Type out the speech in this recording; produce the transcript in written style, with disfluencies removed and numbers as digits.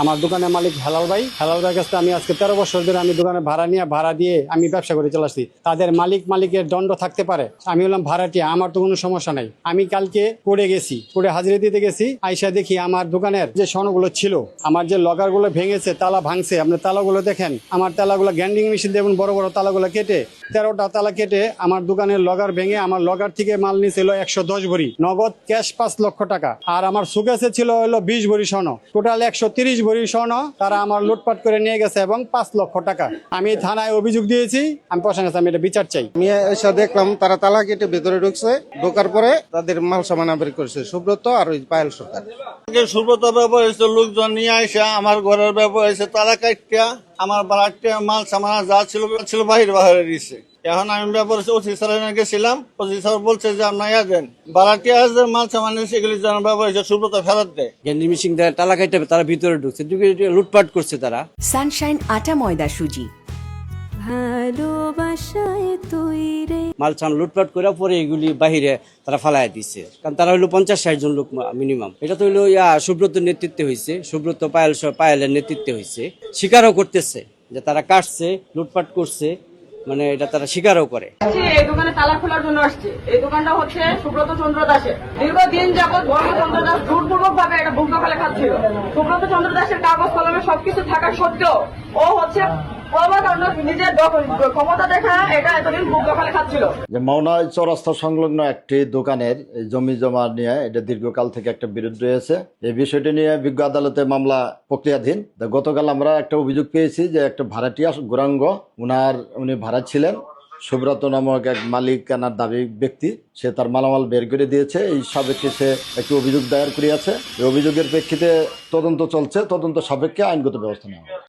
আমার দোকানের মালিক হেলাল ভাই কাছে আমি আজকে 13 বছর ধরে আমি দোকানে ভাড়া দিয়ে আমি ব্যবসা করে চলে আসছি। তাদের মালিকের দণ্ড থাকতে পারে, আমি হলাম ভাড়াটিয়া, আমার তো কোনো সমস্যা নাই। আমি কালকে কোর্টে হাজিরা দিতে গেছি, আইসা দেখি আমার দোকানের যে স্বর্ণগুলো ছিল, আমার যে লগারগুলো ভেঙেছে, তালা ভাঙছে, আপনি তালাগুলো দেখেন, আমার তালাগুলো গ্যান্ডিং মেশিন দিয়ে বড় বড় তালাগুলো কেটে 13টা তালা কেটে আমার দোকানের লগার ভেঙে আমার লগার থেকে মাল নিয়েছিল 110 ভরি নগদ ক্যাশ 5 লক্ষ টাকা। আর আমার সুকেসে ছিল হলো 20 ভরি স্বর্ণ, টোটাল 130 ভরি স্বর্ণ তারা আমার লুটপাট করে নিয়ে গেছে এবং 5 লক্ষ টাকা। আমি থানায় অভিযোগ দিয়েছি, আমি প্রশাসনের কাছে আমি এটা বিচার চাই। আমি এসে দেখলাম তারা তালা কেটে ভেতরে ঢুকছে, ঢোকার পরে তাদের মাল সামান বের করেছে সুব্রত আর ওই পায়েল সরকার। সুব্রত ব্যবহার হয়েছে, লোকজন নিয়ে আসে আমার ঘরের ব্যবহার হয়েছে, তালা কাটিয়া আমার বাড়াটিয়া মাল সামান যা ছিল বাহিরে দিচ্ছে। এখন আমি ব্যাপার ওসি স্যারের গেছিলাম, ওসি স্যার বলছে যে আপনার দেন বাড়াটিয়া মাল সামান সেগুলি যেন ব্যবহার হয়েছে সুব্রত ফেরত দেয়। গ্যান্ডিং মেশিন দেয়, তালা কাটতে তারা ভিতরে ঢুকছে, লুটপাট করছে তারা। সানশাইন আটা ময়দা সুজি ভালোবাসায় তৈরি মাল সামান লুটপাট করে পরে এগুলি বাহিরে তারা ফালাই দিচ্ছে, কারণ তারা হলো 50-60 জন লোক মিনিমাম। এটা তো হলো সুব্রতর নেতৃত্বে হয়েছে, সুব্রত পায়েলের নেতৃত্বে হয়েছে। স্বীকারও করতেছে যে তারা কাটছে, লুটপাট করছে, মানে এটা তারা স্বীকারও করে। এই দোকানে তালা খোলার জন্য আসছে। এই দোকানটা হচ্ছে সুব্রত চন্দ্র দাসের। দীর্ঘদিন যাবৎ চন্দ্র দাস জোরপূর্বক ভাবে এটা বুক দখলে খাচ্ছিল। সুব্রত চন্দ্র দাসের কাগজ কলমে সবকিছু থাকা সত্ত্বেও ও হচ্ছে নিজের ক্ষমতা দেখা এটা এতদিন বুক দখলে খাচ্ছিল। যে মাওনা চৌরাস্তা সংলগ্ন একটি দোকানের জমি জমা নিয়ে এটা দীর্ঘকাল থেকে একটা বিরোধ রয়েছে। এই বিষয়টি নিয়ে বিজ্ঞ আদালতে মামলা প্রক্রিয়াধীন। গতকাল আমরা একটা অভিযোগ পেয়েছি যে একটা ভাড়াটিয়া গৌরাঙ্গ উনি ভাড়া ছিলেন, সুব্রত নামক এক মালিকানার দাবি ব্যক্তি, সে তার মালামাল বের করে দিয়েছে। এই সাপেক্ষে সে একটি অভিযোগ দায়ের করিয়াছে। এই অভিযোগের প্রেক্ষিতে তদন্ত চলছে, তদন্ত সাপেক্ষে আইনগত ব্যবস্থা নেওয়া হবে।